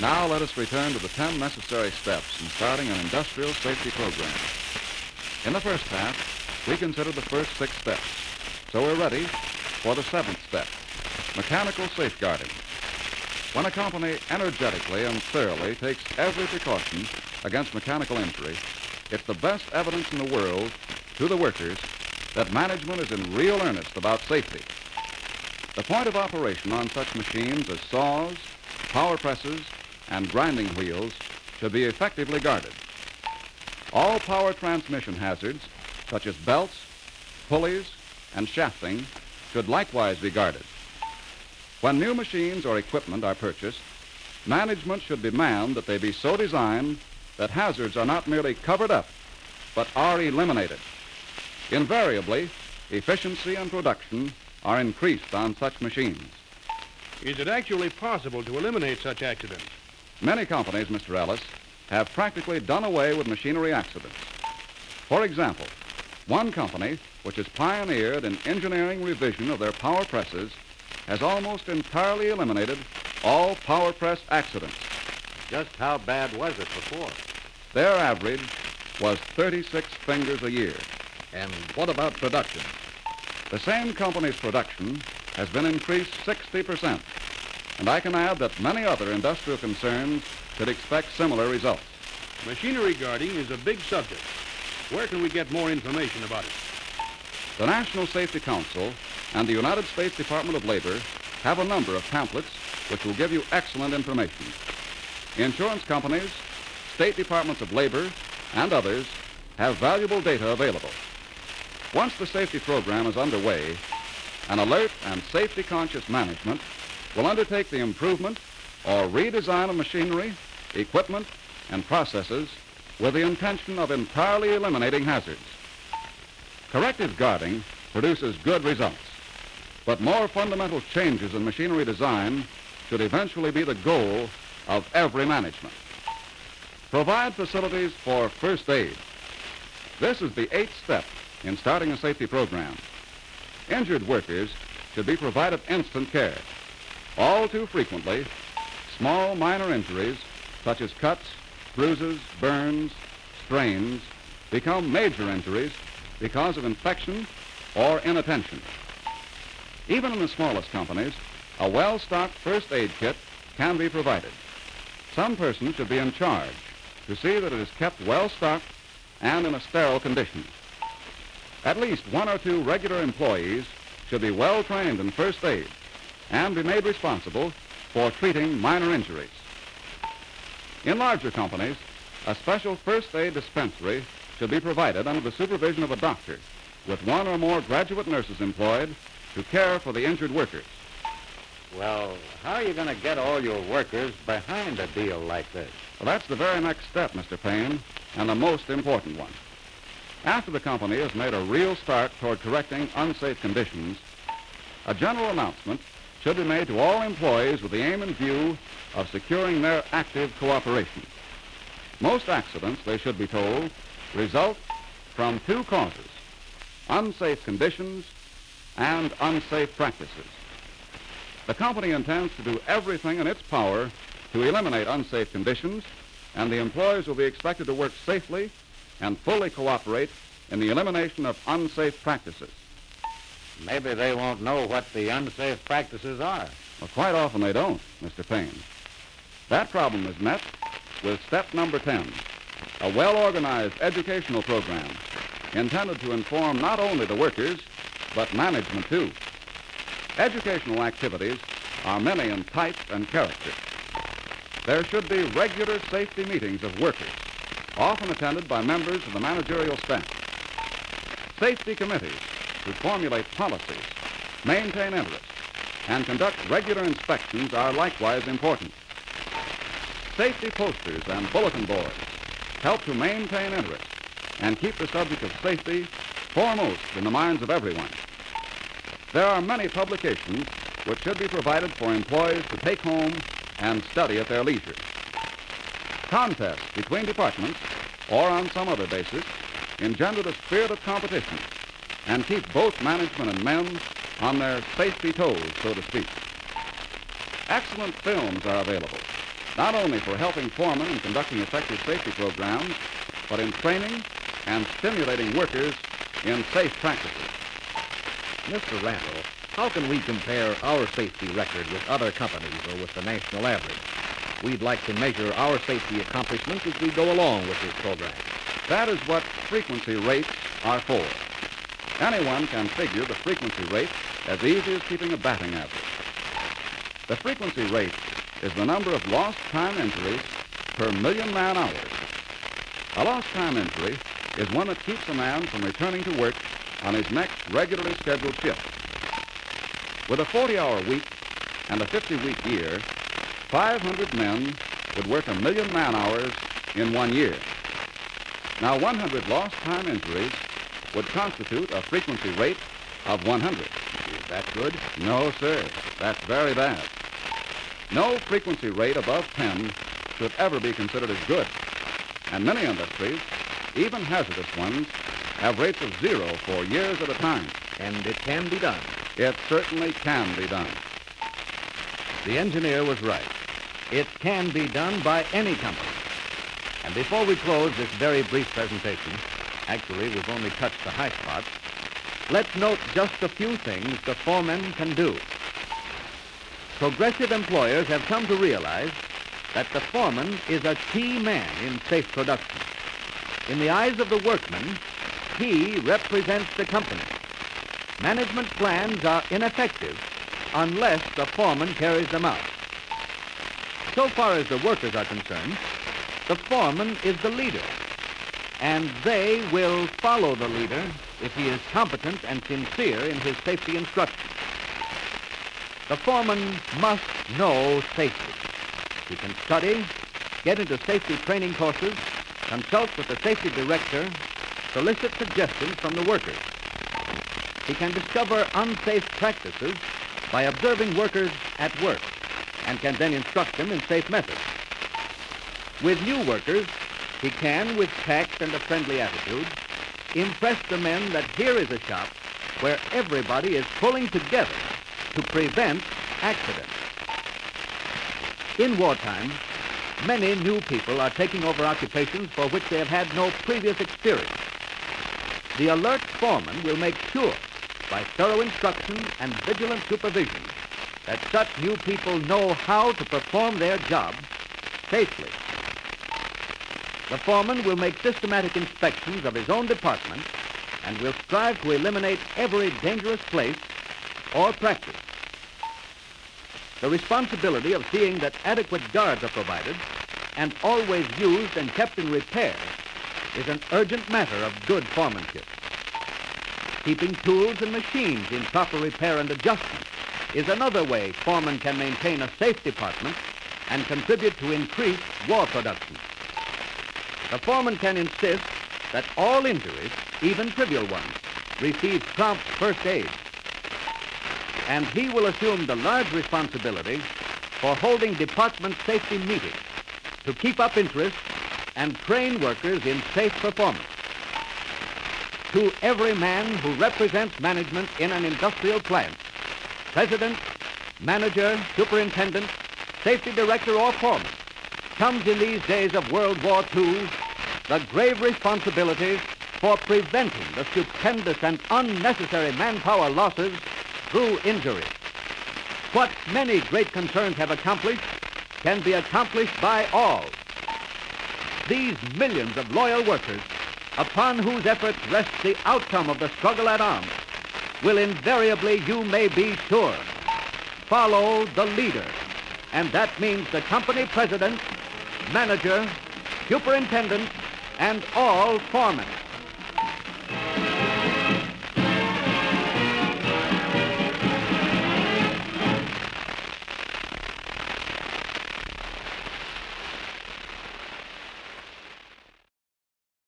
Now let us return to the 10 necessary steps in starting an industrial safety program. In the first half, we considered the first 6 steps. So we're ready for the 7th step, mechanical safeguarding. When a company energetically and thoroughly takes every precaution against mechanical injury, it's the best evidence in the world to the workers that management is in real earnest about safety. The point of operation on such machines as saws, power presses, and grinding wheels should be effectively guarded. All power transmission hazards, such as belts, pulleys, and shafting, should likewise be guarded. When new machines or equipment are purchased, management should demand that they be so designed that hazards are not merely covered up, but are eliminated. Invariably, efficiency and production are increased on such machines. Is it actually possible to eliminate such accidents? Many companies, Mr. Ellis, have practically done away with machinery accidents. For example, one company, which has pioneered an engineering revision of their power presses, has almost entirely eliminated all power press accidents. Just how bad was it before? Their average was 36 fingers a year. And what about production? The same company's production has been increased 60%, and I can add that many other industrial concerns could expect similar results. Machinery guarding is a big subject. Where can we get more information about it? The National Safety Council and the United States Department of Labor have a number of pamphlets which will give you excellent information. Insurance companies, state departments of labor, and others have valuable data available. Once the safety program is underway, an alert and safety-conscious management will undertake the improvement or redesign of machinery, equipment, and processes with the intention of entirely eliminating hazards. Corrective guarding produces good results, but more fundamental changes in machinery design should eventually be the goal of every management. Provide facilities for first aid. This is the 8th step in starting a safety program. Injured workers should be provided instant care. All too frequently, small minor injuries, such as cuts, bruises, burns, strains, become major injuries because of infection or inattention. Even in the smallest companies, a well-stocked first aid kit can be provided. Some person should be in charge to see that it is kept well-stocked and in a sterile condition. At least 1 or 2 regular employees should be well-trained in first aid and be made responsible for treating minor injuries. In larger companies, a special first aid dispensary should be provided under the supervision of a doctor, with 1 or more graduate nurses employed to care for the injured workers. Well, how are you going to get all your workers behind a deal like this? Well, that's the very next step, Mr. Payne, and the most important one. After the company has made a real start toward correcting unsafe conditions, a general announcement should be made to all employees with the aim in view of securing their active cooperation. Most accidents, they should be told, result from 2 causes: unsafe conditions and unsafe practices. The company intends to do everything in its power to eliminate unsafe conditions, and the employees will be expected to work safely and fully cooperate in the elimination of unsafe practices. Maybe they won't know what the unsafe practices are. Well, quite often they don't, Mr. Payne. That problem is met with step number 10, a well-organized educational program intended to inform not only the workers, but management too. Educational activities are many in type and character. There should be regular safety meetings of workers, often attended by members of the managerial staff. Safety committees who formulate policies, maintain interest, and conduct regular inspections are likewise important. Safety posters and bulletin boards help to maintain interest and keep the subject of safety foremost in the minds of everyone. There are many publications which should be provided for employees to take home and study at their leisure. Contests between departments or on some other basis engender the spirit of competition and keep both management and men on their safety toes, so to speak. Excellent films are available, not only for helping foremen in conducting effective safety programs, but in training and stimulating workers in safe practices. Mr. Randall, how can we compare our safety record with other companies or with the national average? We'd like to measure our safety accomplishments as we go along with this program. That is what frequency rates are for. Anyone can figure the frequency rate as easy as keeping a batting average. The frequency rate is the number of lost time injuries per million man-hours. A lost time injury is one that keeps a man from returning to work on his next regularly scheduled shift. With a 40-hour week and a 50-week year, 500 men would work 1 million man-hours in 1 year. Now, 100 lost time injuries would constitute a frequency rate of 100. Is that good? No, sir. That's very bad. No frequency rate above 10 should ever be considered as good. And many industries, even hazardous ones, have rates of 0 for years at a time. And it can be done. It certainly can be done. The engineer was right. It can be done by any company. And before we close this very brief presentation, actually, we've only touched the high spots, let's note just a few things the foreman can do. Progressive employers have come to realize that the foreman is a key man in safe production. In the eyes of the workman, he represents the company. Management plans are ineffective unless the foreman carries them out. So far as the workers are concerned, the foreman is the leader, and they will follow the leader if he is competent and sincere in his safety instructions. The foreman must know safety. He can study, get into safety training courses, consult with the safety director, solicit suggestions from the workers. He can discover unsafe practices by observing workers at work and can then instruct them in safe methods. With new workers, he can, with tact and a friendly attitude, impress the men that here is a shop where everybody is pulling together to prevent accidents. In wartime, many new people are taking over occupations for which they have had no previous experience. The alert foreman will make sure, by thorough instruction and vigilant supervision, that such new people know how to perform their jobs safely. The foreman will make systematic inspections of his own department and will strive to eliminate every dangerous place or practice. The responsibility of seeing that adequate guards are provided and always used and kept in repair is an urgent matter of good foremanship. Keeping tools and machines in proper repair and adjustment is another way foremen can maintain a safe department and contribute to increased war production. The foreman can insist that all injuries, even trivial ones, receive prompt first aid. And he will assume the large responsibility for holding department safety meetings to keep up interest and train workers in safe performance. To every man who represents management in an industrial plant, president, manager, superintendent, safety director, or foreman, comes in these days of World War II the grave responsibility for preventing the stupendous and unnecessary manpower losses through injury. What many great concerns have accomplished can be accomplished by all. These millions of loyal workers, upon whose efforts rests the outcome of the struggle at arms, will invariably, you may be sure, follow the leader. And that means the company president, manager, superintendent, and all foremen.